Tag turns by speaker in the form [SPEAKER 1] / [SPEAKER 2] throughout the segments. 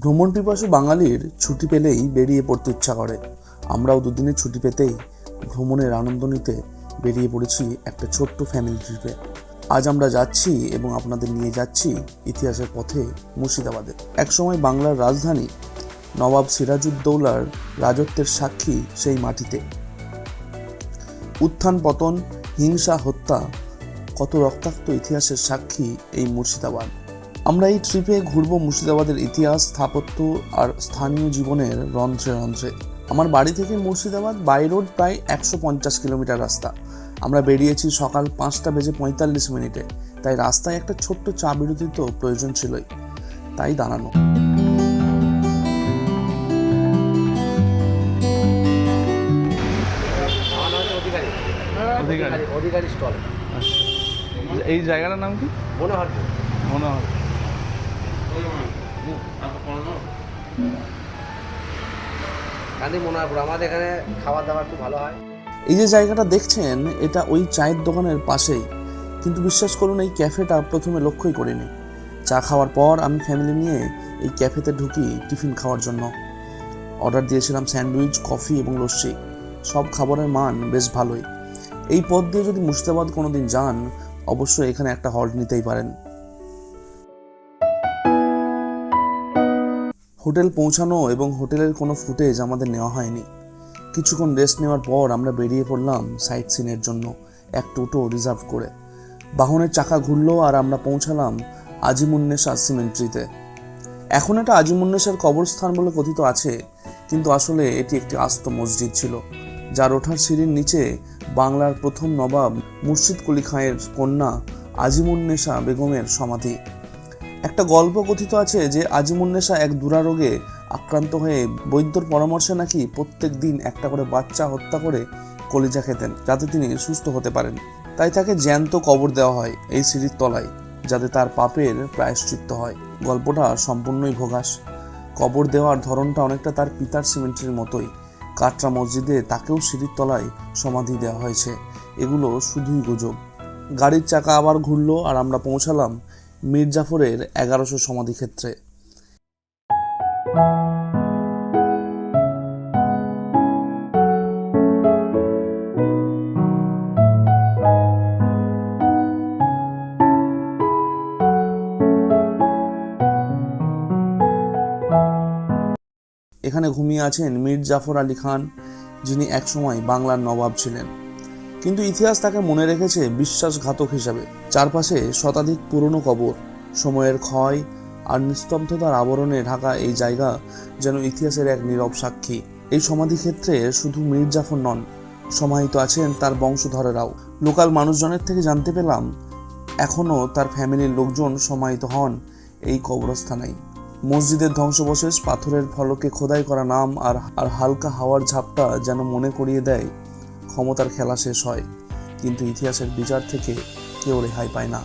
[SPEAKER 1] ভ্রমণ পিপাসু বাঙালির ছুটি পেলেই বেরিয়ে পড়তে ইচ্ছা করে। আমরাও দুদিনের ছুটি পেতেই ভ্রমণের আনন্দ নিতে বেরিয়ে পড়েছি একটা ছোট্ট ফ্যামিলি ট্রিপে। আজ আমরা যাচ্ছি এবং আপনাদের নিয়ে যাচ্ছি ইতিহাসের পথে মুর্শিদাবাদে। একসময় বাংলার রাজধানী, নবাব সিরাজউদ্দৌলার রাজত্বের সাক্ষী সেই মাটিতে। উত্থান পতন, হিংসা, হত্যা, কত রক্তাক্ত ইতিহাসের সাক্ষী এই মুর্শিদাবাদ। আমরা এই ট্রিপে ঘুরবো মুর্শিদাবাদের ইতিহাস, স্থাপত্য আর স্থানীয় জীবনের রন্ধ্রে রন্ধ্রে। আমার বাড়ি থেকে মুর্শিদাবাদ বাই রোড প্রায় 150 কিলোমিটার রাস্তা। আমরা বেরিয়েছি সকাল 5:45, তাই রাস্তায় একটা ছোট্ট চা বিরতি তো প্রয়োজন ছিলই, তাই দাঁড়ানো।
[SPEAKER 2] অধিকারী স্টল।
[SPEAKER 3] এই জায়গাটার নাম কি?
[SPEAKER 2] মনোহর। গান্ধী মনোহরপুর। আমাদের এখানে খাবার দাবার খুব ভালো হয়।
[SPEAKER 1] এই যে জায়গাটা দেখছেন, এটা ওই চায়ের দোকানের পাশেই। কিন্তু বিশ্বাস করুন, এই ক্যাফেটা প্রথমে লক্ষ্যই করিনি। চা খাওয়ার পর আমি ফ্যামিলি নিয়ে এই ক্যাফেতে ঢুকি টিফিন খাওয়ার জন্য। অর্ডার দিয়েছিলাম স্যান্ডউইচ, কফি এবং লস্যি। সব খাবারের মান বেশ ভালোই। এই পথ দিয়ে যদি মুর্শিদাবাদ কোনোদিন যান, অবশ্যই এখানে একটা হল্ট নিতেই পারেন। হোটেল পৌঁছানো এবং হোটেলের কোনো ফুটেজ আমাদের নেওয়া হয়নি। কিছুক্ষণ রেস্ট নেওয়ার পর আমরা বেরিয়ে পড়লাম সাইট সিনের জন্য, এক টোটো রিজার্ভ করে। বাহনের চাকা ঘুরলো আর আমরা পৌঁছালাম আজিমুন্নেসা সিমেন্ট্রিতে। এখন এটা আজিমুন্নেসার কবরস্থান বলে কথিত আছে, কিন্তু আসলে এটি একটি আস্ত মসজিদ ছিল, যার ওঠার সিঁড়ির নিচে বাংলার প্রথম নবাব মুর্শিদ কুলি খাঁয়ের কন্যা আজিমুন্নেসা বেগমের সমাধি। একটা গল্প কথিত আছে যে আজিমুন্নেসা এক দুরারোগে আক্রান্ত হয়ে বৈদ্যর পরামর্শে নাকি প্রত্যেক দিন একটা করে বাচ্চা হত্যা করে কলিজা খেতেন, যাতে তিনি সুস্থ হতে পারেন। তাই তাকে জ্যান্ত কবর দেওয়া হয় এই সিঁড়ির তলায়, যাতে তার পাপের প্রায়শ্চিত্ত হয়। গল্পটা সম্পূর্ণই ভোগাস। কবর দেওয়ার ধরনটা অনেকটা তার পিতার সিমেন্ট্রির মতোই। কাটরা মসজিদে তাকেও সিঁড়ির তলায় সমাধি দেওয়া হয়েছে। এগুলো শুধুই গুজব। গাড়ির চাকা আবার ঘুরলো আর আমরা পৌঁছালাম মীর জাফরের 1100 সমাধিক্ষেত্রে। এখানে ঘুমিয়ে আছেন মীর জাফর আলী খান, যিনি একসময় বাংলার নবাব ছিলেন, কিন্তু ইতিহাস তাকে মনে রেখেছে বিশ্বাসঘাতক হিসাবে। চারপাশে শতাধিক পুরনো কবর, সময়ের ক্ষয় আর নিস্তব্ধতার আবরণে ঢাকা এই জায়গা যেন ইতিহাসের এক নীরব সাক্ষী। এই সমাধিক্ষেত্রে শুধু মীর জাফর নন, সমাহিত আছেন তার বংশধরেরাও। লোকাল মানুষজনের থেকে জানতে পেলাম এখনও তার ফ্যামিলির লোকজন সমাহিত হন এই কবরস্থানেই। মসজিদের ধ্বংসাবশেষ, পাথরের ফলকে খোদাই করা নাম আর হালকা হাওয়ার ঝাপটা যেন মনে করিয়ে দেয় ক্ষমতার খেলা শেষ হয়, কিন্তু ইতিহাসের বিচার থেকে কেউ রেহাই পায় না।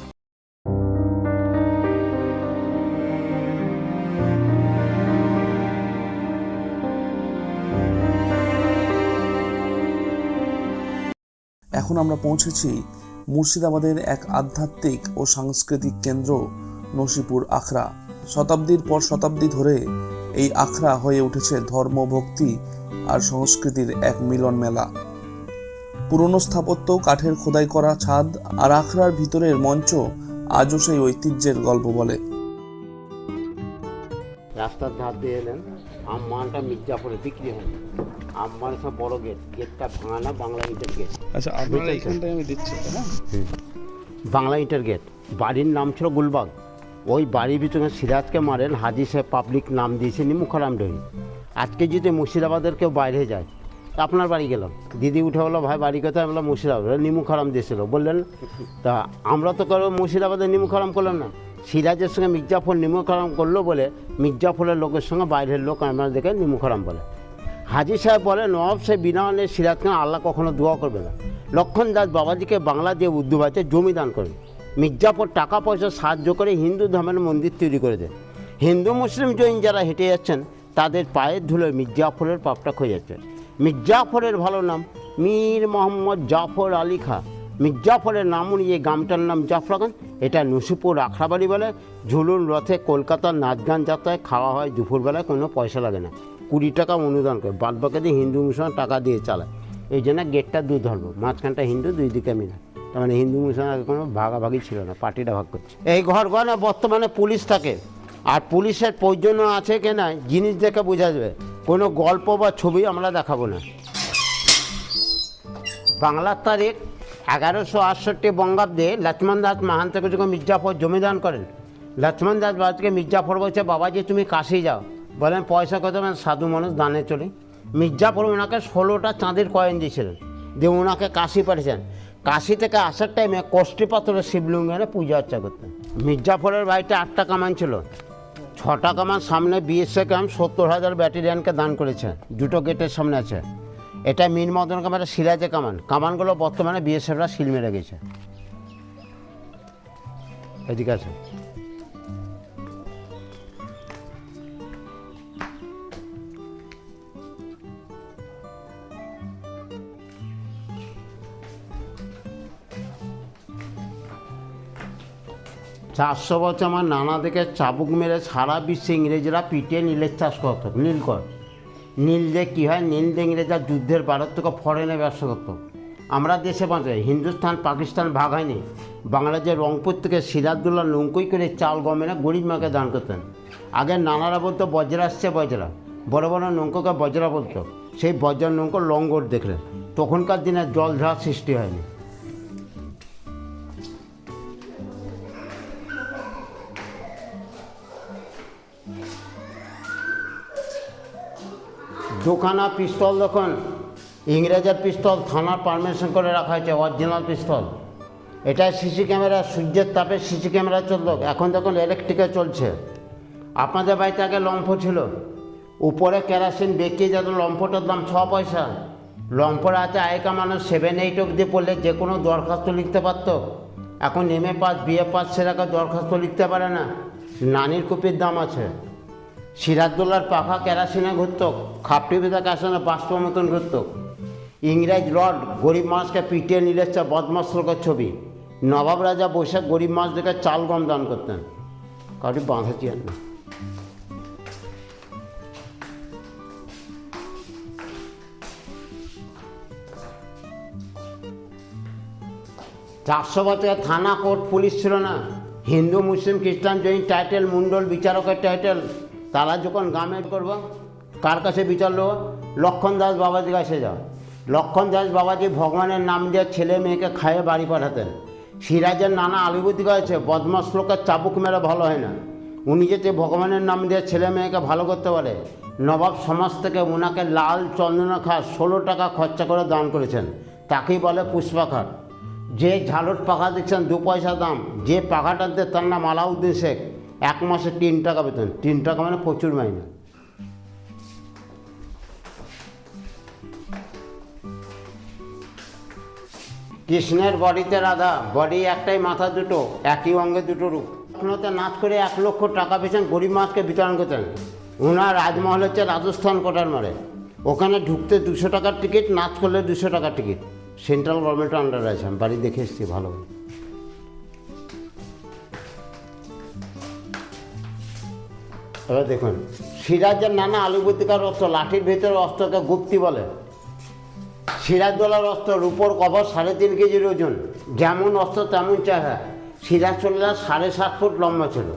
[SPEAKER 1] এখন আমরা পৌঁছেছি মুর্শিদাবাদের এক আধ্যাত্মিক ও সাংস্কৃতিক কেন্দ্র নসিপুর আখড়া। শতাব্দীর পর শতাব্দী ধরে এই আখড়া হয়ে উঠেছে ধর্ম, ভক্তি আর সংস্কৃতির এক মিলন মেলা। পুরনো স্থাপত্য, কাঠের খোদাই করা ছাদ আর আখড়ার ভিতরের মঞ্চ আজও সেই ঐতিহ্যের গল্প বলে।
[SPEAKER 2] রাস্তার ধার দিয়ে এলেন, আমমানটা মির্জাপুরে বিক্রি হয়। আমমান সব বড় গেটটা ভাঙা না, বাংলা ইটের গেট।
[SPEAKER 3] আচ্ছা, আপনারা এইখানটায় আমি দিচ্ছি, হ্যাঁ,
[SPEAKER 2] বাংলা ইটের গেট। বাড়ির নাম ছিল গুলবাগ। ওই বাড়ির ভিতরে সিরাজকে মারেন হাজি সাহেব, পাবলিক নাম দিয়েছে নিমুখারাম ডহি। আজকে যদি মুর্শিদাবাদের কেউ বাইরে যায়, আপনার বাড়ি গেলাম, দিদি উঠে বললো ভাই বাড়ি কোথায়? বললাম মুর্শিদাবাদ। নিমুখারাম দিয়েছিল বললেন। তা আমরা তো কারো মুর্শিদাবাদে নিমুখারাম করলাম না, সিরাজের সঙ্গে মির্জাফর নিমুখারাম করলো বলে মির্জাফরের লোকের সঙ্গে বাইরের লোক আমরা দেখে নিমুখারাম বলে। হাজি সাহেব বলে নবাব সাহেব বিনা হলে সিরাজ খান আল্লাহ কখনো দোয়া করবে না। লক্ষণ দাস বাবাজিকে বাংলা দিয়ে উর্দু ভাষাতে জমি দান করেন। মির্জাফর টাকা পয়সা সাহায্য করে হিন্দু ধর্মের মন্দির তৈরি করে দেন। হিন্দু মুসলিম জৈন যারা হেঁটে যাচ্ছেন তাদের পায়ের ধুলোয় মির্জাফরের পাপটা ক্ষয়ে যাচ্ছে। মির্জাফরের ভালো নাম মীর মোহাম্মদ জাফর আলী খাঁ। মির্জাফরের নাম অনুযায়ী গ্রামটার নাম জাফরাগান। এটা নসিপুর আখড়াবাড়ি বলে। ঝুলুন রথে কলকাতার নাচ গান যাত্রায় খাওয়া হয়, দুপুরবেলায় কোনো পয়সা লাগে না, 20 টাকা অনুদান করে, বাদ বাকি দিয়ে হিন্দু মুসলমান টাকা দিয়ে চালায়। এই জন্য গেটটা দু ধর্ম, মাঝখানটা হিন্দু, দুই দিকে মিলে, তার মানে হিন্দু মুসলমান কোনো ভাগাভাগি ছিল না, পার্টিটা ভাগ করছে। এই ঘর বর্তমানে পুলিশ থাকে, আর পুলিশের প্রয়োজন আছে কিনা জিনিস দেখে বোঝা যাবে, কোনো গল্প বা ছবি আমরা দেখাবো না। বাংলার তারিখ 1168 বঙ্গাব্দে লক্ষ্মণ দাস মাহান থেকে যখন মির্জাফর জমিদান করেন, লক্ষ্মণ দাস বাবাকে মির্জাফর বলছে, বাবাজি তুমি কাশি যাও। বলেন পয়সা কত? সাধু মানুষ দানে চলে। মির্জাফর ওনাকে 16টা চাঁদের কয়েন দিয়েছিলেন, দিয়ে ওনাকে কাশি পাঠিয়েছেন। কাশি থেকে আসার টাইমে কষ্টি পাথরের শিবলিঙ্গ এনে পূজা অর্চা করতেন। মির্জাফরের বাড়িতে 8টা কামান ছিল, 6টা কামান সামনে বিএসএফ ক্যাম্প 70,000 ব্যাটালিয়ানকে দান করেছে, 2টো গেটের সামনে আছে। এটা মীর মদন কামানের সিরাজে কামান, কামানগুলো বর্তমানে বিএসএফরা সিল মেরে গেছে। এদিকে আছে চারশো বছর আমার নানা থেকে চাবুক মেরে সারা বিশ্বে ইংরেজরা পিটিয়ে নীলের চাষ করতো। নীলকর নীল দিয়ে কী হয়, নীল দিয়ে ইংরেজরা যুদ্ধের ভারত থেকে ফরেনে ব্যবসা করতো। আমরা দেশে বাঁচাই, হিন্দুস্তান পাকিস্তান ভাগ হয়নি। বাংলাদেশের রংপুর থেকে সিরাজদৌল্লা নৌকোই করে চাল গমেরা গরিব মাকে দান করতেন। আগে নানারা বলতো বজ্রা আসছে বজ্রা, বড় বড় নৌকোকে বজ্রা বলতো। সেই বজ্রার নৌকো লঙ্গর দেখলেন, তখনকার দিনে জল ঝড় সৃষ্টি হয়নি। দুখানা পিস্তল দেখুন, ইংরেজের পিস্তল, থানার পারমিশন করে রাখা হয়েছে, অরিজিনাল পিস্তল। এটা সিসি ক্যামেরা, সূর্যের তাপে সিসি ক্যামেরা চলতো, এখন দেখুন ইলেকট্রিকে চলছে। আপনাদের বাড়িতে আগে লম্ফ ছিল, উপরে কেরাসিন বেঁকিয়ে যেত, লম্ফটার দাম 6 পয়সা। লম্ফটা আছে আয়কা মানুষ 7-8 অবধি পড়লে যে কোনো দরখাস্ত লিখতে পারতো। এখন MA পাস BA পাস সেরাকে দরখাস্ত লিখতে পারে না। নানির কপির দাম আছে। সিরাজদৌল্লার পাখা কেরাসিনে ঘুরত, খাপটি বেতাকে আসে না, বাষ্প মতন ঘুরত। ইংরেজ লর্ড গরিব মানুষকে পিটিয়ে নিলে বদমাস লোকের ছবি। নবাব রাজা বৈশাখ গরিব মানুষ দেখে চাল গম দান করতেন, কাউটি বাঁধা চেয়ার না। চারশো বছরে থানা কোর্ট পুলিশ ছিল না। হিন্দু মুসলিম খ্রিস্টান জৈন টাইটেল, মণ্ডল বিচারকের টাইটেল। তারা যখন গ্রামে করব, কার কাছে বিচার নেব? লক্ষণ দাস বাবাজির কাছে যাও। লক্ষণ দাস বাবাজি ভগবানের নাম দিয়ে ছেলে মেয়েকে খাইয়ে বাড়ি পাঠাতেন। সিরাজের নানা আলিবুদ্ধি আছে, বদমাস লোকের চাবুক মেরে ভালো হয় না। উনি যেতে ভগবানের নাম দিয়ে ছেলে মেয়েকে ভালো করতে পারে। নবাব সমাজ থেকে ওনাকে লাল চন্দনা 16 টাকা খরচা করে দান করেছেন, তাকেই বলে পুষ্পাখার। যে ঝালট পাখা দেখছেন 2 পয়সা দাম, যে পাখাটাতে তার নাম আলাউদ্দিন শেখ, 1 মাসে 3 টাকা বেতন। 3 টাকা মানে প্রচুর মাইনে। কৃষ্ণের বডিতে রাধা, বডি একটাই, মাথা দুটো, একই অঙ্গে দুটো রূপ। লখনৌতে নাচ করে 1 লক্ষ টাকা পেয়েছেন, গরিব মানুষকে বিতরণ করতেন। ওনার রাজমহল হচ্ছে রাজস্থান কোটার মারে, ওখানে ঢুকতে 200 টাকার টিকিট, নাচ করলে 200 টাকার টিকিট। সেন্ট্রাল গভর্নমেন্টের আন্ডারে আছে, আমি বাড়ি দেখে এসেছি ভালো। এবার দেখুন, সিরাজের নানা আলুবর্তিকার অস্ত্র, লাঠির ভেতরে অস্ত্রকে গুপ্তি বলে। সিরাজদৌলার অস্ত্র, রূপোর কভার, 3.5 কেজির ওজন, যেমন অস্ত্র তেমন চেহারা। সিরাজদৌল্লা 7.5 ফুট লম্বা ছিল।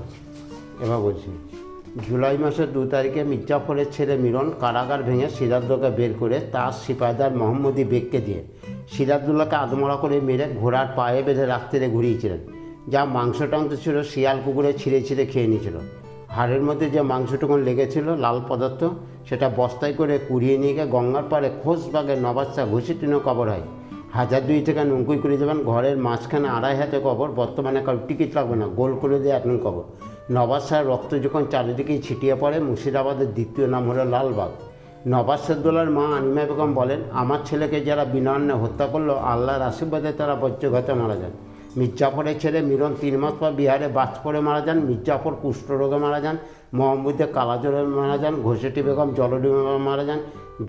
[SPEAKER 2] এবার বলছি, জুলাই মাসের 2 তারিখে মির্জাফরের ছেলে মিরন কারাগার ভেঙে সিরাজদৌল্লাকে বের করে তার সিপাহীদার মোহাম্মদী বেগকে দিয়ে সিরাজদৌল্লাকে আদমরা করে মেরে ঘোড়ার পায়ে বেঁধে রাত্রে ঘুরিয়েছিলেন। যা মাংস টাংস ছিল শিয়াল কুকুরে ছিঁড়ে ছিঁড়ে খেয়ে নিয়েছিল। হাড়ের মধ্যে যে মাংসটুকুন লেগেছিল লাল পদার্থ, সেটা বস্তায় করে কুড়িয়ে নিয়ে গিয়ে গঙ্গার পাড়ে খোসবাগে নবাচ্চা ঘুষি টিনে কবর হয়। 1002 থেকে নৌকুই করে যাবেন, ঘরের মাঝখানে 2.5 হাতে কবর। বর্তমানে কারো টিকিট লাগবে না, গোল করে দিয়ে এখন কবর। নবাব শাহের রক্ত যখন চারিদিকেই ছিটিয়ে পড়ে, মুর্শিদাবাদের দ্বিতীয় নাম হলো লালবাগ। নবাব সিরাজদৌল্লার মা আনিমা বেগম বলেন, আমার ছেলেকে যারা বিনা অন্যে হত্যা করলো, আল্লাহর আশীর্বাদে তারা বজ্রঘাতে মারা যান। মির্জাফরের ছেলে মিরন 3 মাস পর বিহারে বাজ পড়ে মারা যান। মির্জাফর কুষ্ঠরোগে মারা যান। মোহাম্মদে কালাজ্বরে মারা যান। ঘোষেটি বেগম জলডুবে মারা যান।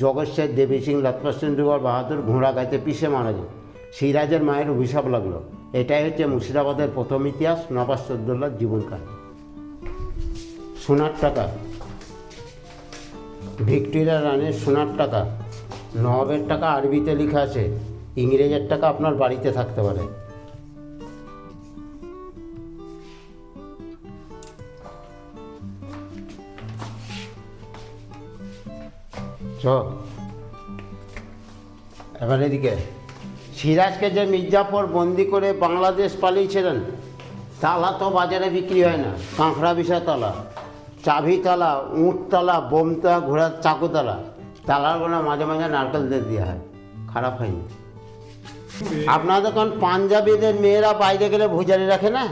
[SPEAKER 2] জগৎ শেখ, দেবী সিং, লতপত সিং, বাহাদুর ঘোড়া গাইতে পিষে মারা যান। সিরাজের মায়ের অভিশাপ লাগলো। এটাই হচ্ছে মুর্শিদাবাদের প্রথম ইতিহাস, নবাব সৈয়দুল্লাহর জীবনকাল। সোনার টাকা, ভিক্টোরিয়া রানীর সোনার টাকা। নবাবের টাকা আরবিতে লেখা আছে, ইংরেজের টাকা আপনার বাড়িতে থাকতে পারে। এবার এদিকে সিরাজকে যে মির্জাফর বন্দি করে বাংলাদেশ পালিয়েছিলেন, তালা তো বাজারে বিক্রি হয় না। কাঁকড়া বিষা তালা, চাবি তালা, উঁট তালা, বোমতা, ঘোড়ার চাকু তালা, তালাগুলো মাঝে মাঝে নারকেল দিয়ে দেওয়া হয়, খারাপ হয়নি। আপনার দেখুন পাঞ্জাবিদের মেয়েরা বাইরে গেলে ভুজারি রাখে না,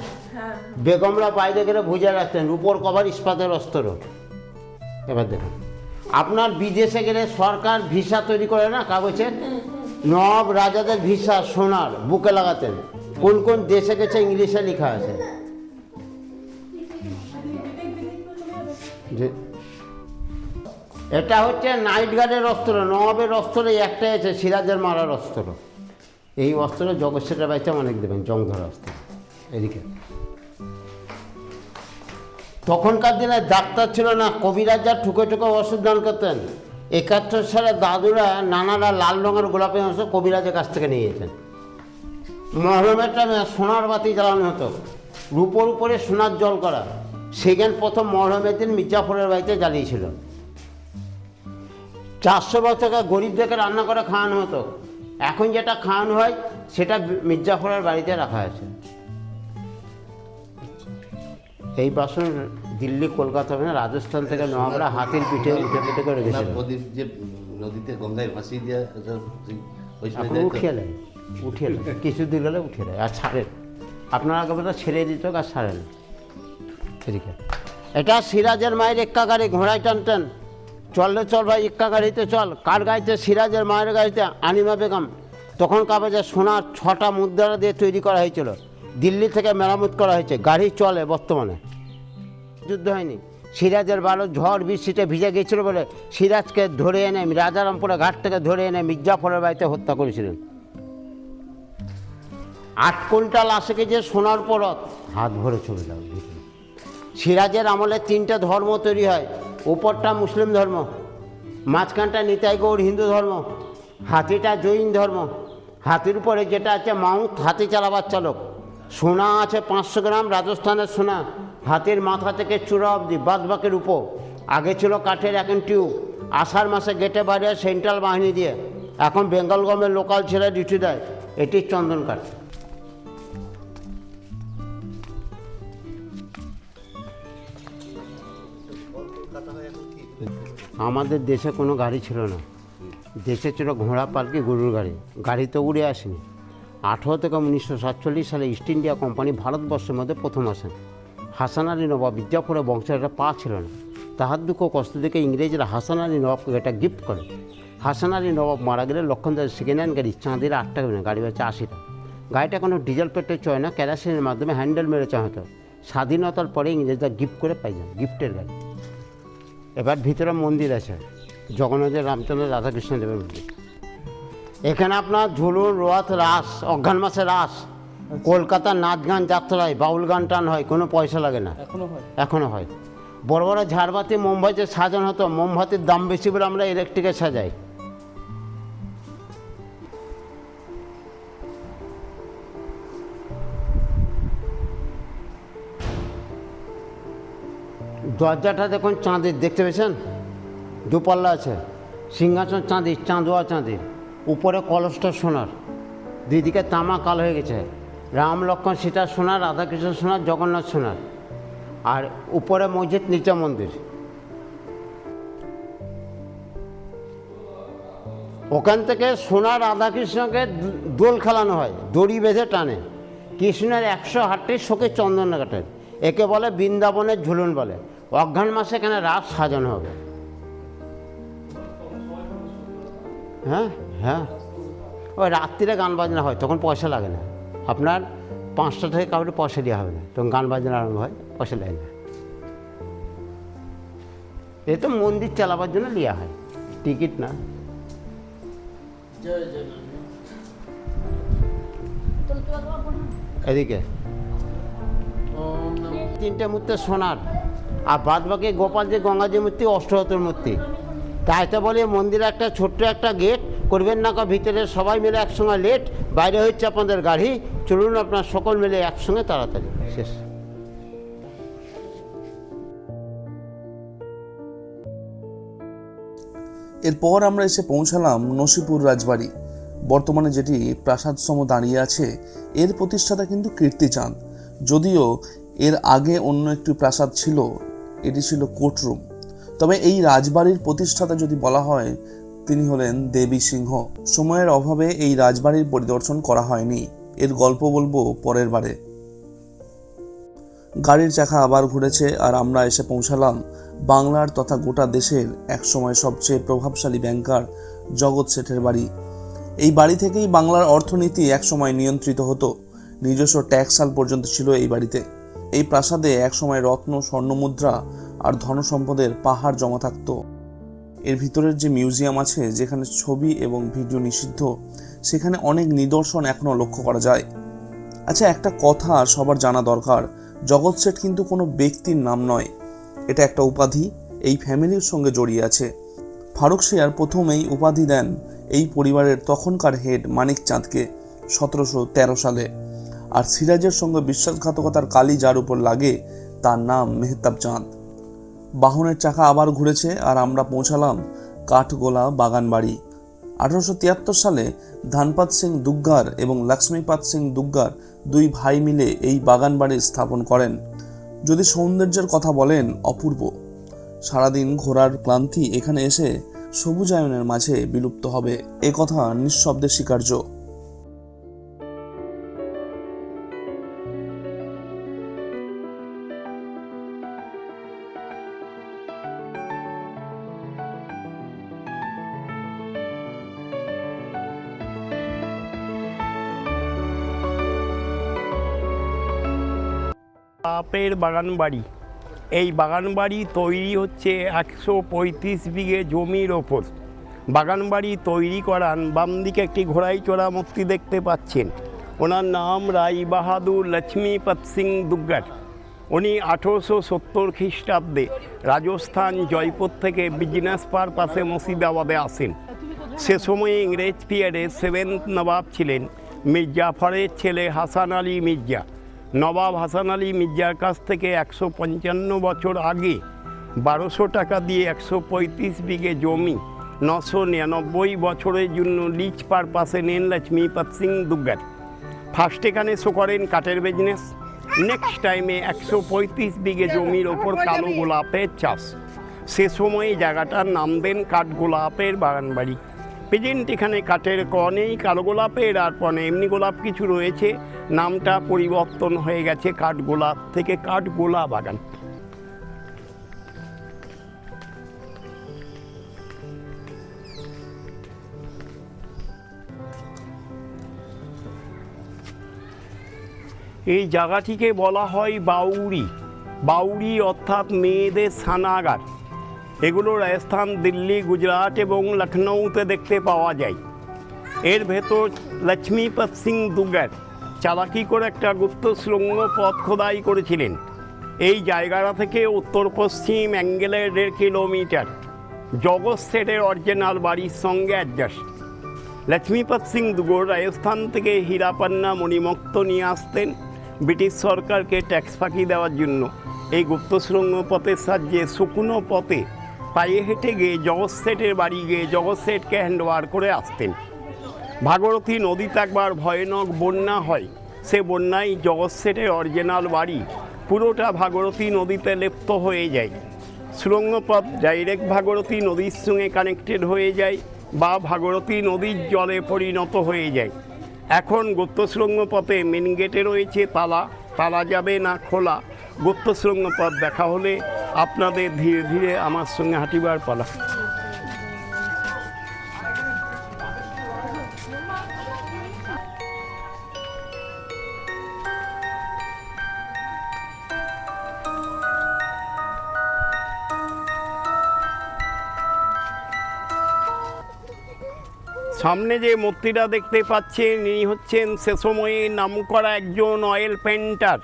[SPEAKER 2] বেগমরা বাইরে গেলে ভুজা রাখতেন, উপর কভার ইস্পাতের অস্ত্র। এবার দেখুন আপনার বিদেশে গেলে সরকার ভিসা তৈরি করে না কাগজের, নবাব রাজাদের ভিসা সোনার বুকে লাগাতেন। কোন কোন দেশে গেছে ইংলিশে লেখা আছে। এটা হচ্ছে নাইট গার্ডের অস্ত্র, নবাবের অস্ত্র একটাই আছে, সিরাজের মারার অস্ত্র। এই অস্ত্র জগৎসেটের বাড়িতে অনেক দেবেন, জং ধরা অস্ত্র। এদিকে তখনকার দিনে ডাক্তার ছিল না, কবিরাজরা ঠুকে ঠুকে ওষুধ দান করতেন। 71 সালে দাদুরা নানারা লাল রঙের গোলাপি অংশ কবিরাজের কাছ থেকে নিয়ে যেতেন। মহরমের টাইমে সোনার বাতি জ্বালানো হতো, রূপোর উপরে সোনার জল করা। সেখানে প্রথম মহরমের দিন মির্জাফরের বাড়িতে জ্বালিয়েছিল। 400 বছর গরিবদেরকে রান্না করে খাওয়ানো হতো। এখন যেটা খাওয়ানো হয় সেটা মির্জাফরের বাড়িতে রাখা আছে। এই বাসন দিল্লি, কলকাতা, রাজস্থান থেকে নবাবরা হাতির পিঠে উঠে পিঠে করে রেখেছিল।
[SPEAKER 4] যে নদীতে গঙ্গায় ভাসিয়ে দেওয়া,
[SPEAKER 2] এখন উঠিয়ে নেয়, উঠিয়ে নেয়, কিছুদিন গেলে উঠিয়ে নেয় আর ছাড়েন। আপনারা কবে ছেড়ে দিত আর ছাড়েন। এদিকে এটা সিরাজের মায়ের এক্কা গাড়ি, ঘোড়ায় টানতেন। চললে চল ভাই, এক্কা গাড়িতে চল। কার গাড়িতে? সিরাজের মায়ের গাড়িতে, আনিমা বেগম। তখন কাগজে সোনার 6টা মুদ্রা দিয়ে তৈরি করা হয়েছিল, দিল্লি থেকে মেরামত করা হয়েছে। গাড়ি চলে বর্তমানে, যুদ্ধ হয়নি। সিরাজের বালো ঝড় বৃষ্টিতে ভিজে গিয়েছিল বলে সিরাজকে ধরে এনে রাজারামপুরে ঘাট থেকে ধরে এনে মির্জাফরের বাড়িতে হত্যা করেছিলেন। 8 কুইন্টাল আসে কেজি সোনার পরত, হাত ভরে চলে যাও। সিরাজের আমলে 3টে ধর্ম তৈরি হয়। উপরটা মুসলিম ধর্ম, মাঝখানটা নিতাই গৌড় হিন্দু ধর্ম, হাতিটা জৈন ধর্ম। হাতির উপরে যেটা আছে মাউথ, হাতি চালাবার চালক। সোনা আছে 500 গ্রাম, রাজস্থানের সোনা। হাতির মাথা থেকে চূড়া অবধি, বাদ বাকির উপর। আগে ছিল কাঠের, এখন টিউব। আষাঢ় মাসে গেটে বাইরে সেন্ট্রাল বাহিনী দিয়ে, এখন বেঙ্গল গভর্নমেন্ট লোকাল ছেলে ডিউটি দেয়। এটি চন্দন কাঠ। আমাদের দেশে কোনো গাড়ি ছিল না, দেশে ছিল ঘোড়া, পালকি, গরুর গাড়ি। গাড়ি তো উড়ে আসেনি। 18 থেকে 1947 সালে ইস্ট ইন্ডিয়া কোম্পানি ভারতবর্ষের মধ্যে প্রথম আসেন। হাসান আলী নবাব মির্জাফরের বংশের একটা পা ছিল না। তাহার দুঃখ কষ্ট দেখে ইংরেজরা হাসান আলী নবাবকে এটা গিফট করে। হাসান আলী নবাব মারা গেলে লক্ষণদার সেকেন্ড হ্যান্ড গাড়ি চাঁদের 8 টাকা না, গাড়ি হচ্ছে 80 টাকা। গাড়িটা কোনো ডিজেল পেট্রোল চয় না, কেরাসিনের মাধ্যমে হ্যান্ডেল মেরে চাওয়া হতো। স্বাধীনতার পরে ইংরেজরা গিফট করে পাই যান, গিফটের গাড়ি। এবার ভিতরে মন্দির আছে, জগন্নাথের, রামচন্দ্র, রাধাকৃষ্ণ দেবের মন্দির। এখানে আপনার ঝুলুন, রোয়াত, রাস, অঘ্রাণ মাসে রাস, কলকাতার নাচ গান, যাত্রায় বাউল গান টান হয়, কোনো পয়সা লাগে না, এখনও হয়। বড় বড় ঝাড়বাতি, মোমবাতি সাজানো হতো। মোমবাতির দাম বেশি বলে আমরা ইলেকট্রিকে সাজাই। দরজাটা দেখুন চাঁদের, দেখতে পেয়েছেন? দুপাল্লা আছে। সিংহাসন চাঁদির, চাঁদোয়া চাঁদির। উপরে কলসটা সোনার, দুইদিকে তামা কাল হয়ে গেছে। রাম লক্ষ্মণ সীতা সোনার, রাধাকৃষ্ণ সোনার, জগন্নাথ সোনার। আর উপরে মসজিদ, নিচে মন্দির। ওখান থেকে সোনার রাধাকৃষ্ণকে দোল খেলানো হয়, দড়ি বেঁধে টানে। কৃষ্ণের 108টি শোকে চন্দন কাটেন। একে বলে বৃন্দাবনের ঝুলন বলে। অঘ্রাণ মাসে এখানে রাত সাজানো হবে। হ্যাঁ হ্যাঁ, ওই রাত্রিরে গান বাজনা হয়, তখন পয়সা লাগে না। আপনার 5টা থেকে কাউকে পয়সা দেওয়া হবে না, তখন গান বাজনা আরম্ভ হয়, পয়সা লাগে না। এ তো মন্দির চালাবার জন্য নেওয়া হয়, টিকিট না। এদিকে তিনটে মূর্তি সোনার, আর বাদ বাকি গোপাল যে গঙ্গাজি মূর্তি অষ্টধাতুর মূর্তি। তাই তো বলি মন্দিরে একটা ছোট্ট একটা গেট করবেন না, ভিতরে সবাই মিলে একসঙ্গে লেট, বাইরে হচ্ছে আপনাদের গাড়ি, চলুন আপনার সকল মিলে একসঙ্গে তাড়াতাড়ি শেষ।
[SPEAKER 1] এরপর আমরা এসে পৌঁছালাম নসিপুর রাজবাড়ি। বর্তমানে যেটি প্রাসাদসম দাঁড়িয়ে আছে, এর প্রতিষ্ঠাতা কিন্তু কীর্তিচাঁদ। যদিও এর আগে অন্য একটি প্রাসাদ ছিল, এটি ছিল কোর্টরুম। তবে এই রাজবাড়ির প্রতিষ্ঠাতা যদি বলা হয়, তিনি হলেন দেবী সিংহ। সময়ের অভাবে এই রাজবাড়ির পরিদর্শন করা হয়নি, এর গল্প বলবো পরের বারে। গাড়ির চাকা আবার ঘুরেছে আর আমরা এসে পৌঁছালাম বাংলার তথা গোটা দেশের একসময় সবচেয়ে প্রভাবশালী ব্যাংকার জগৎ শেঠের বাড়ি। এই বাড়ি থেকেই বাংলার অর্থনীতি একসময় নিয়ন্ত্রিত হতো। নিজস্ব ট্যাক্সাল পর্যন্ত ছিল এই বাড়িতে। এই প্রাসাদে একসময় রত্ন, স্বর্ণমুদ্রা আর ধনসম্পদের পাহাড় জমা থাকতো। এর ভিতরের যে মিউজিয়াম আছে, যেখানে ছবি এবং ভিডিও নিষিদ্ধ, সেখানে অনেক নিদর্শন এখনো লক্ষ্য করা যায়। আচ্ছা, একটা কথা সবার জানা দরকার, জগৎ শেঠ কিন্তু কোনো ব্যক্তির নাম নয়, এটা একটা উপাধি, এই ফ্যামিলির সঙ্গে জড়িয়ে আছে। ফারুক শিয়ার প্রথম এই উপাধি দেন এই পরিবারের তখনকার হেড মানিক চাঁদকে 1713 সালে। আর সিরাজের সঙ্গে বিশ্বাসঘাতকতার কালি যার উপর লাগে, তার নাম মেহতাব চাঁদ। বাহনের চাকা আবার ঘুরেছে আর আমরা পৌঁছালাম কাঠগোলা বাগানবাড়ি। 1873 সালে ধানপাত সিং দুগ্গার এবং লক্ষ্মীপাত সিং দুগ্গার দুই ভাই মিলে এই বাগানবাড়ি স্থাপন করেন। যদি সৌন্দর্যের কথা বলেন, অপূর্ব। সারাদিন ঘোরার ক্লান্তি এখানে এসে সবুজায়নের মাঝে বিলুপ্ত হবে, এ কথা নিঃশব্দে স্বীকার্য।
[SPEAKER 5] গোলাপের বাগান বাড়ি। এই বাগান বাড়ি তৈরি হচ্ছে 135 বিঘে জমির ওপর। বাগান বাড়ি তৈরি করান, বাম দিকে একটি ঘোড়াই চড়া মূর্তি দেখতে পাচ্ছেন, ওনার নাম রাই বাহাদুর লক্ষ্মীপত সিং দুগ্গর। উনি 1870 খ্রিস্টাব্দে রাজস্থান জয়পুর থেকে বিজনেস পারপাসে মুর্শিদাবাদে আসেন। সে সময়ে ইংরেজ পিরিয়ডে 7th নবাব ছিলেন মীর জাফরের ছেলে হাসান আলী মির্জা। নবাব হাসান আলী মির্জার কাছ থেকে 155 বছর আগে 1200 টাকা দিয়ে 135 বিঘে জমি 999 বছরের জন্য লিজ পারপাসে নেন লক্ষ্মীপত সিং দুগ্গর। ফার্স্ট এখানে শো করেন কাঠের বিজনেস, নেক্সট টাইমে 135 বিঘে জমির ওপর কালো গোলাপের চাষ। সে সময়ে জায়গাটার নাম দেন কাঠগোলাপের বাগানবাড়ি। প্রেজেন্ট এখানে কাঠের ক নেই, কালো গোলাপের আর পনে এমনি গোলাপ কিছু রয়েছে, নামটা পরিবর্তন হয়ে গেছে কাঠগোলাপ থেকে কাঠগোলা বাগান। এই জায়গাটিকে বলা হয় বাউরি। বাউরি অর্থাৎ মেয়েদের স্নানাগার। এগুলো রাজস্থান, দিল্লি, গুজরাট এবং লখনৌতে দেখতে পাওয়া যায়। এর ভেতর লক্ষ্মীপত সিং দুগ্গর চালাকি করে একটা গুপ্ত সুড়ঙ্গ পথ খোদাই করেছিলেন। এই জায়গাটা থেকে উত্তর পশ্চিম অ্যাঙ্গেলে 1.5 কিলোমিটার জগৎ শেঠের অরিজিনাল বাড়ির সঙ্গে অ্যাডজাস্ট। লক্ষ্মীপত সিং দুগ্গর রাজস্থান থেকে হীরাপান্না মণিমুক্ত নিয়ে আসতেন ব্রিটিশ সরকারকে ট্যাক্স ফাঁকি দেওয়ার জন্য। এই গুপ্ত সুড়ঙ্গ পথের সাহায্যে শুকনো পথে পায়ে হেঁটে গিয়ে জগৎ শেঠের বাড়ি গিয়ে জগৎ শেঠকে হ্যান্ডওভার করে আসতেন। ভাগীরথী নদীতে একবার ভয়ানক বন্যা হয়, সে বন্যায় জগৎ শেঠের অরিজিনাল বাড়ি পুরোটা ভাগীরথী নদীতে লিপ্ত হয়ে যায়। সুড়ঙ্গ পথ ডাইরেক্ট ভাগীরথী নদীর সঙ্গে কানেক্টেড হয়ে যায় বা ভাগীরথী নদীর জলে পরিণত হয়ে যায়। এখন গুপ্ত সুড়ঙ্গ পথে মেন গেটে রয়েছে তালা, তালা যাবে না খোলা। গুপ্ত সুড়ঙ্গ পথ দেখা হলে আপনাদের ধীরে ধীরে আমার সঙ্গে হাঁটিবার পালা। সামনে যে মূর্তিটা দেখতে পাচ্ছেন ইনি হচ্ছেন সে সময়ে নামকরা একজন অয়েল পেন্টার।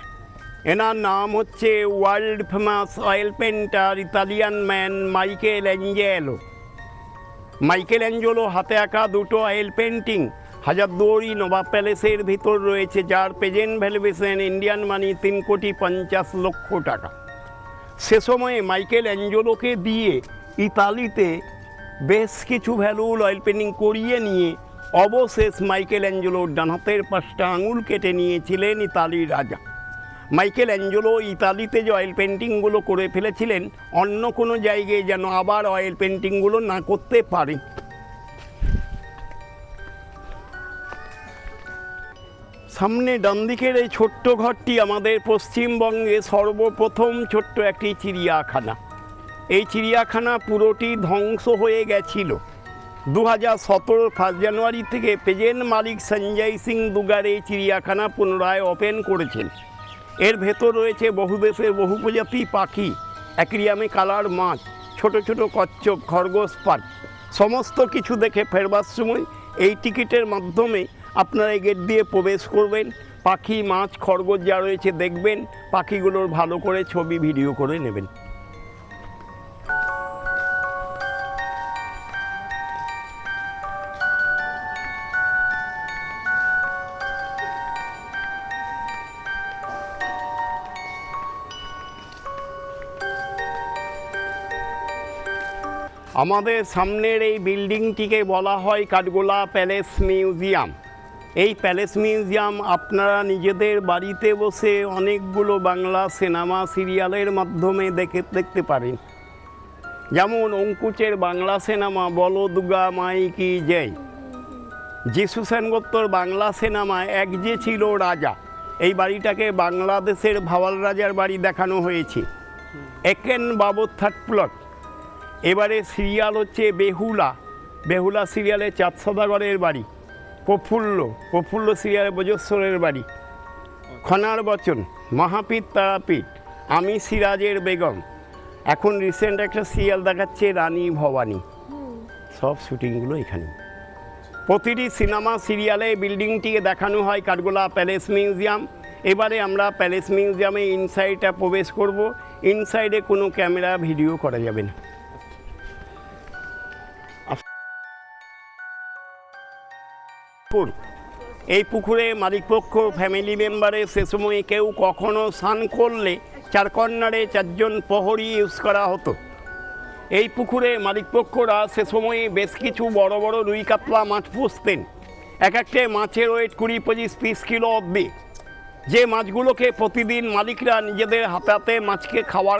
[SPEAKER 5] এনার নাম হচ্ছে world famous oil painter Italian man Michael Angelo. Michael Angelo হাতে আঁকা দুটো অয়েল পেন্টিং হাজারদুয়ারি নবাব প্যালেসের ভিতর রয়েছে, যার প্রেজেন্ট ভ্যালুয়েশন ইন্ডিয়ান মানি 3,50,00,000 টাকা। সে সময়ে মাইকেল অ্যাঞ্জেলোকে দিয়ে ইতালিতে বেশ কিছু ভ্যালুল অয়েল পেন্টিং করিয়ে নিয়ে অবশেষ মাইকেল অ্যাঞ্জেলোর ডান হাতের 5টা আঙুল কেটে নিয়েছিলেন ইতালির রাজা। মাইকেল অ্যাঞ্জেলো ইতালিতে যে অয়েল পেন্টিংগুলো করে ফেলেছিলেন অন্য কোনো জায়গায় যেন আবার অয়েল পেন্টিংগুলো না করতে পারে। সামনে ডান দিকের এই ছোট্ট ঘরটি আমাদের পশ্চিমবঙ্গে সর্বপ্রথম ছোট্ট একটি চিড়িয়াখানা। এই চিড়িয়াখানা পুরোটি ধ্বংস হয়ে গেছিল। 2017 1 জানুয়ারি থেকে প্রেজেন্ট মালিক সঞ্জয় সিং দুগার এই চিড়িয়াখানা পুনরায় ওপেন করেছেন। এর ভেতর রয়েছে বহু দেশের বহু প্রজাতি পাখি, অ্যাকুয়ারিয়ামে কালার মাছ, ছোট ছোট কচ্ছপ, খরগোশ, পার্ক সমস্ত কিছু দেখে ফেরবার সময় এই টিকিটের মাধ্যমে আপনারা এই গেট দিয়ে প্রবেশ করবেন। পাখি, মাছ, খরগোশ যা রয়েছে দেখবেন, পাখিগুলোর ভালো করে ছবি ভিডিও করে নেবেন। আমাদের সামনের এই বিল্ডিংটিকে বলা হয় কাঠগোলা প্যালেস মিউজিয়াম। এই প্যালেস মিউজিয়াম আপনারা নিজেদের বাড়িতে বসে অনেকগুলো বাংলা সিনেমা সিরিয়ালের মাধ্যমে দেখতে পারেন। যেমন অঙ্কুচের বাংলা সিনেমা বলো দুর্গা মাই কি জয়, যিশু সেনগুপ্তর বাংলা সিনেমায় এক যে ছিল রাজা, এই বাড়িটাকে বাংলাদেশের ভাওয়াল রাজার বাড়ি দেখানো হয়েছে। একেন বাবুর থার্ড প্লট। এবারে সিরিয়াল হচ্ছে বেহুলা, বেহুলা সিরিয়ালে চাঁদ সদাগরের বাড়ি। প্রফুল্ল সিরিয়ালে বজস্বরের বাড়ি। খনার বচন, মহাপীঠ তারাপীঠ, আমি সিরাজের বেগম। এখন রিসেন্ট একটা সিরিয়াল দেখাচ্ছে রানী ভবানী। সব শুটিংগুলো এখানে। প্রতিটি সিনেমা সিরিয়ালে বিল্ডিংটিকে দেখানো হয় কাঠগোলা প্যালেস মিউজিয়াম। এবারে আমরা প্যালেস মিউজিয়ামে ইনসাইডে প্রবেশ করব। ইনসাইডে কোনো ক্যামেরা ভিডিও করা যাবে না। এই পুকুরে মালিকপক্ষ ফ্যামিলি মেম্বারের সে সময়ে কেউ কখনো স্নান করলে 4 কর্নারে 4 জন প্রহরী ইউজ করা হতো। এই পুকুরে মালিকপক্ষরা সে সময়ে বেশ কিছু বড় বড় রুই কাতলা মাছ পুষতেন। এক একটা মাছের ওয়েট 20-25 কিলো অবধি। যে মাছগুলোকে প্রতিদিন মালিকরা নিজেদের হাতে মাছকে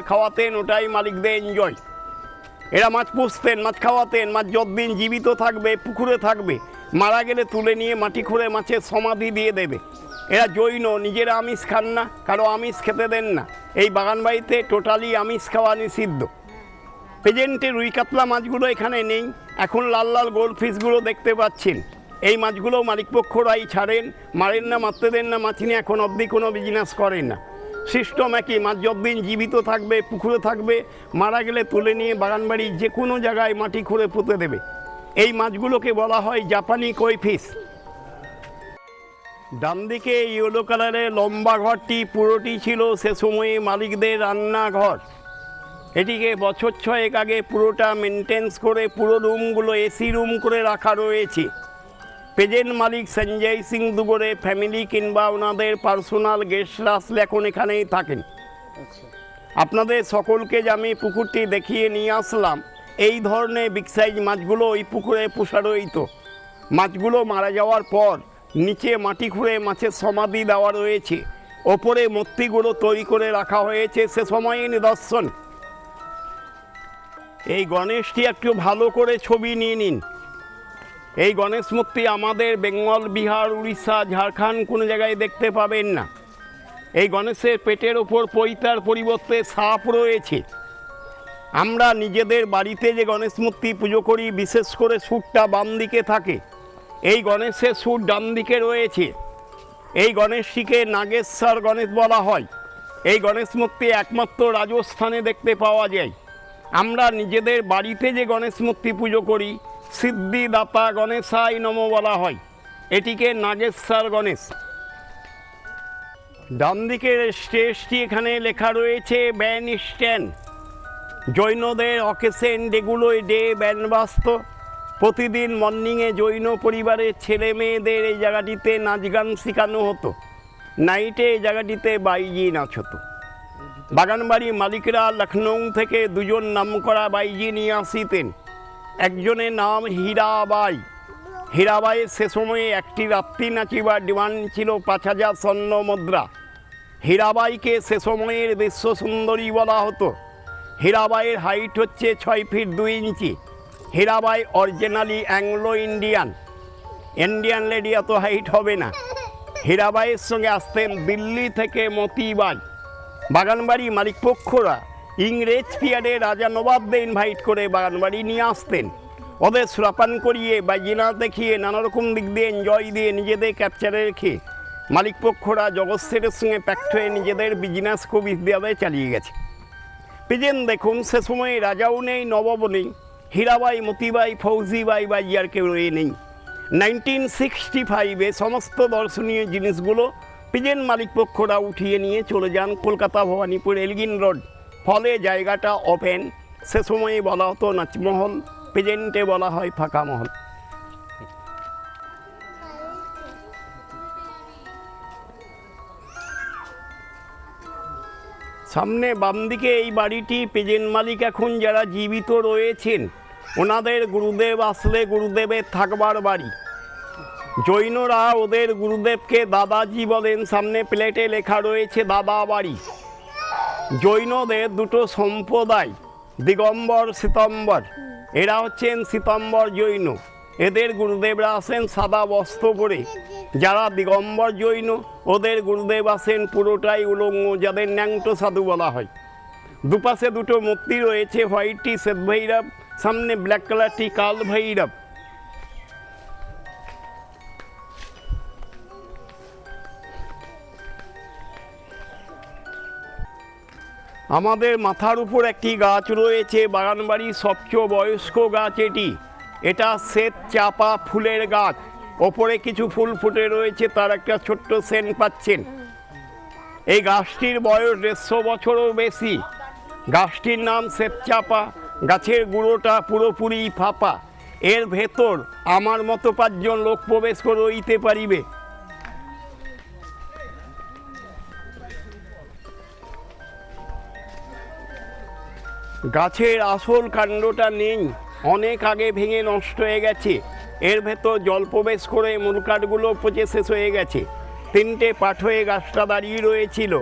[SPEAKER 5] খাওয়াতেন, ওটাই মালিকদের এনজয়। এরা মাছ পুষতেন, মাছ খাওয়াতেন। মাছ যতদিন জীবিত থাকবে পুকুরে থাকবে, মারা গেলে তুলে নিয়ে মাটি খুঁড়ে মাছের সমাধি দিয়ে দেবে। এরা জৈন, নিজেরা আমিষ খান না, কারো আমিষ খেতে দেন না। এই বাগানবাড়িতে টোটালি আমিষ খাওয়া নিষিদ্ধ। প্রেজেন্টে রুই কাতলা মাছগুলো এখানে নেই। এখন লাল লাল গোল্ড ফিশগুলো দেখতে পাচ্ছেন। এই মাছগুলো মালিকপক্ষরাই ছাড়েন, মারেন না, মারতে দেন না। মাছ নিয়ে এখন অবধি কোনো বিজনেস করেন না। সিস্টেম একই, মাছ যতদিন জীবিত থাকবে পুকুরে থাকবে, মারা গেলে তুলে নিয়ে বাগানবাড়ির যে কোনো জায়গায় মাটি খুঁড়ে পুঁতে দেবে। এই মাছগুলোকে বলা হয় জাপানি কই ফিশ। ডান দিকে ইয়েলো কালারের লম্বা ঘরটি পুরোটি ছিল সে সময়ে মালিকদের রান্নাঘর। এটিকে বছর 6 আগে পুরোটা মেনটেন্স করে পুরো রুমগুলো এসি রুম করে রাখা রয়েছে। প্রেজেন্ট মালিক সঞ্জয় সিং দুগরে ফ্যামিলি কিংবা ওনাদের পার্সোনাল গেস্টরা আসলে এখন এখানেই থাকেন। আপনাদের সকলকে যে আমি পুকুরটি দেখিয়ে নিয়ে আসলাম, এই ধরনের বিগ সাইজ মাছগুলো ওই পুকুরে পোষা রইত। মাছগুলো মারা যাওয়ার পর নিচে মাটি খুঁড়ে মাছের সমাধি দেওয়া রয়েছে। ওপরে মূর্তিগুলো তৈরি করে রাখা হয়েছে সে সময়ে নিদর্শন। এই গণেশটি একটু ভালো করে ছবি নিয়ে নিন। এই গণেশ মূর্তি আমাদের বেঙ্গল, বিহার, উড়িষ্যা, ঝাড়খণ্ড কোনো জায়গায় দেখতে পাবেন না। এই গণেশের পেটের ওপর পৈতার পরিবর্তে সাপ রয়েছে। আমরা নিজেদের বাড়িতে যে গণেশ মূর্তি পুজো করি, বিশেষ করে সুরটা বাম দিকে থাকে। এই গণেশের সুর ডান দিকে রয়েছে। এই গণেশটিকে নাগেশ্বর গণেশ বলা হয়। এই গণেশ মূর্তি একমাত্র রাজস্থানে দেখতে পাওয়া যায়। আমরা নিজেদের বাড়িতে যে গণেশ মূর্তি পুজো করি সিদ্ধিদাতা গণেশাই নম বলা হয়। এটিকে নাগেশ্বর গণেশ। ডান দিকের স্টেজটি এখানে লেখা রয়েছে ব্যান স্ট্যান্ড। জৈনদের অকেশন ডেগুলোয় ডে ব্যান বাজত। প্রতিদিন মর্নিংয়ে জৈন পরিবারের ছেলে মেয়েদের এই জায়গাটিতে নাচ গান শেখানো হতো। নাইটে এই জায়গাটিতে বাইজি নাচ হতো। বাগানবাড়ি মালিকরা লখনৌ থেকে দুজন নামকরা বাইজি নিয়ে আসিতেন। একজনের নাম হীরাবাই। হীরাবাইয়ের সে সময়ে একটি রাত্রি নাচিবার ডিমান্ড ছিল 5,000 স্বর্ণ মুদ্রা। হীরাবাইকে সে সময়ের বিশ্ব সুন্দরী বলা হতো। হীরাবাইয়ের হাইট হচ্ছে 6 feet 2 inch. Hirabai originally Anglo Indian. Indian lady এত হাইট হবে না। হীরাবাইয়ের সঙ্গে আসতেন দিল্লি থেকে মতিবাই। বাগানবাড়ি মালিকপক্ষরা ইংরেজ পিরিয়ডে রাজা নবাবদের ইনভাইট করে বাগানবাড়ি নিয়ে আসতেন। ওদের সুরাপান করিয়ে বা জিনা দেখিয়ে নানা রকম দিক দিয়ে এনজয় দিয়ে নিজেদের ক্যাপচারে রেখে মালিকপক্ষরা জগৎ সেটের সঙ্গে প্যাক্ট হয়ে নিজেদের বিজনেস খুব ইতিহাসে চালিয়ে গেছে। পিজেন দেখুন, সে সময় রাজাও নেই, নবাবও নেই। হীরাবাই, মতিবাই, ফৌজিবাই বা ইয়ার কেউ নেই। 1965-এ সমস্ত দর্শনীয় জিনিসগুলো পিজেন মালিকপক্ষরা উঠিয়ে নিয়ে চলে যান কলকাতা ভবানীপুর এলগিন রোড। ফলে জায়গাটা ওপেন। সে সময়ে বলা হতো নাচমহল, প্রেজেন্টে বলা হয় ফাঁকা মহল। সামনে বাম দিকে এই বাড়িটি প্রেজেন্ট মালিক এখন যারা জীবিত রয়েছেন ওনাদের গুরুদেব আসলে গুরুদেবের থাকবার বাড়ি। জৈনরা ওদের গুরুদেবকে দাদাজি বলেন। সামনে প্লেটে লেখা রয়েছে দাদা বাড়ি। জৈনদের দুটো সম্প্রদায়, দিগম্বর শ্বেতাম্বর। এরা হচ্ছেন শ্বেতাম্বর জৈন। এদের গুরুদেবরা আসেন সাদা বস্ত্র পরে। যারা দিগম্বর জৈন ওদের গুরুদেব আসেন পুরোটাই উলঙ্গ, যাদের ন্যাংটো সাধু বলা হয়। দুপাশে দুটো মূর্তি রয়েছে, হোয়াইটটি শ্বেত ভৈরব, সামনে ব্ল্যাক কালারটি কাল ভৈরব। আমাদের মাথার উপর একটি গাছ রয়েছে, বাগানবাড়ির সবচেয়ে বয়স্ক গাছ এটি। এটা শ্বেত চাপা ফুলের গাছ। ওপরে কিছু ফুল ফুটে রয়েছে, তার একটা ছোট্ট সেন্ট পাচ্ছেন। এই গাছটির বয়স 150 বছরও বেশি। গাছটির নাম শ্বেত চাপা। গাছের গুঁড়োটা পুরোপুরি ফাঁপা। এর ভেতর আমার মতো 5 জন লোক প্রবেশ করে রইতে পারিবে। গাছের আসল কাণ্ডটা নেই, অনেক আগে ভেঙে নষ্ট হয়ে গেছে। এর ভেতর জল প্রবেশ করে মূল কাঠগুলো পচে শেষ হয়ে গেছে। 3টে পাট হয়ে গাছটা দাঁড়িয়ে রয়েছিল।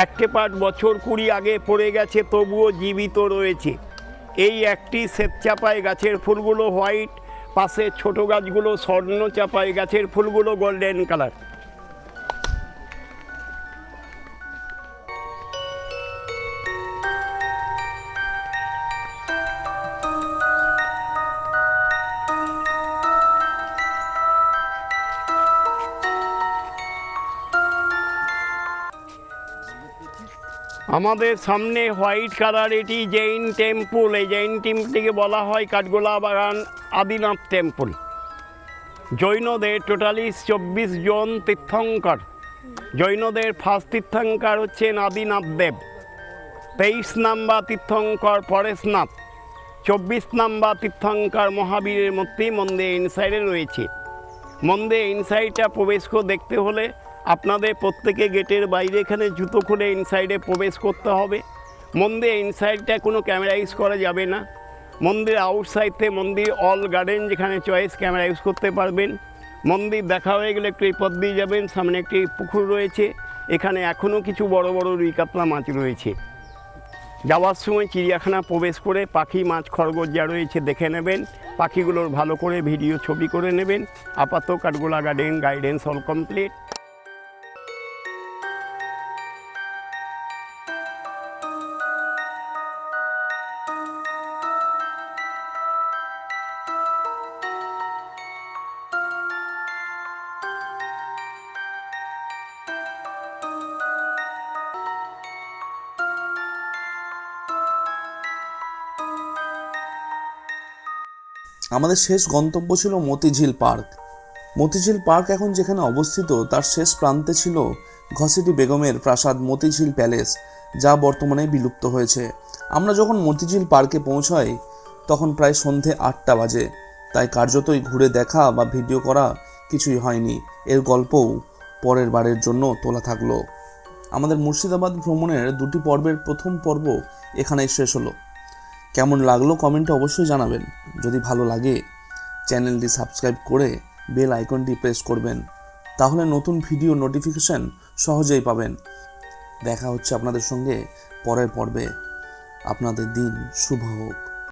[SPEAKER 5] একটা পাট বছর 20 আগে পড়ে গেছে, তবুও জীবিত রয়েছে। এই একটি শ্বেত চাপায় গাছের ফুলগুলো হোয়াইট, পাশে ছোট গাছগুলো স্বর্ণ চাপায় গাছের ফুলগুলো গোল্ডেন কালার। আমাদের সামনে হোয়াইট কালার, এটি জৈন টেম্পল। এই জৈন টেম্পলটিকে বলা হয় কাঠগোলা বাগান আদিনাথ টেম্পল। জৈনদের টোটালি 24 জন তীর্থঙ্কর। জৈনদের ফার্স্ট তীর্থঙ্কর হচ্ছেন আদিনাথ দেব। 23 নাম্বার তীর্থঙ্কর পরেশনাথ। 24 নাম্বার তীর্থঙ্কর মহাবীরের মূর্তি মন্দির ইনসাইডে রয়েছে। মন্দির ইনসাইডটা প্রবেশ করে দেখতে হলে আপনাদের প্রত্যেকে গেটের বাইরে এখানে জুতো খুলে ইনসাইডে প্রবেশ করতে হবে। মন্দির ইনসাইডটা কোনো ক্যামেরা ইউজ করা যাবে না। মন্দির আউটসাইড থেকে মন্দির অল গার্ডেন যেখানে চয়েস ক্যামেরা ইউজ করতে পারবেন। মন্দির দেখা হয়ে গেলে একটু এই পথ দিয়ে যাবেন, সামনে একটি পুকুর রয়েছে। এখানে এখনও কিছু বড় বড় রুই কাতলা মাছ রয়েছে। যাওয়ার সময় চিড়িয়াখানা প্রবেশ করে পাখি, মাছ, খরগোশ যা রয়েছে দেখে নেবেন। পাখিগুলোর ভালো করে ভিডিও ছবি করে নেবেন। আপাতত কাঠগোলা গার্ডেন গাইডেন্স অল কমপ্লিট।
[SPEAKER 1] আমাদের শেষ গন্তব্য ছিল মতিঝিল পার্ক। মতিঝিল পার্ক এখন যেখানে অবস্থিত তার শেষ প্রান্তে ছিল ঘসিটি বেগমের প্রাসাদ মতিঝিল প্যালেস, যা বর্তমানে বিলুপ্ত হয়েছে। আমরা যখন মতিঝিল পার্কে পৌঁছাই তখন প্রায় সন্ধে 8টা বাজে, তাই কার্যতই ঘুরে দেখা বা ভিডিও করা কিছুই হয়নি। এর গল্পও পরের বারের জন্য তোলা থাকলো। আমাদের মুর্শিদাবাদ ভ্রমণের 2টি পর্বের প্রথম পর্ব এখানেই শেষ হলো। কেমন লাগলো কমেন্টে অবশ্যই জানাবেন। যদি ভালো লাগে চ্যানেলটি সাবস্ক্রাইব করে বেল আইকনটি প্রেস করবেন, তাহলে নতুন ভিডিও নোটিফিকেশন সহজেই পাবেন। দেখা হচ্ছে আপনাদের সঙ্গে পরের পর্বে। আপনাদের দিন শুভ হোক।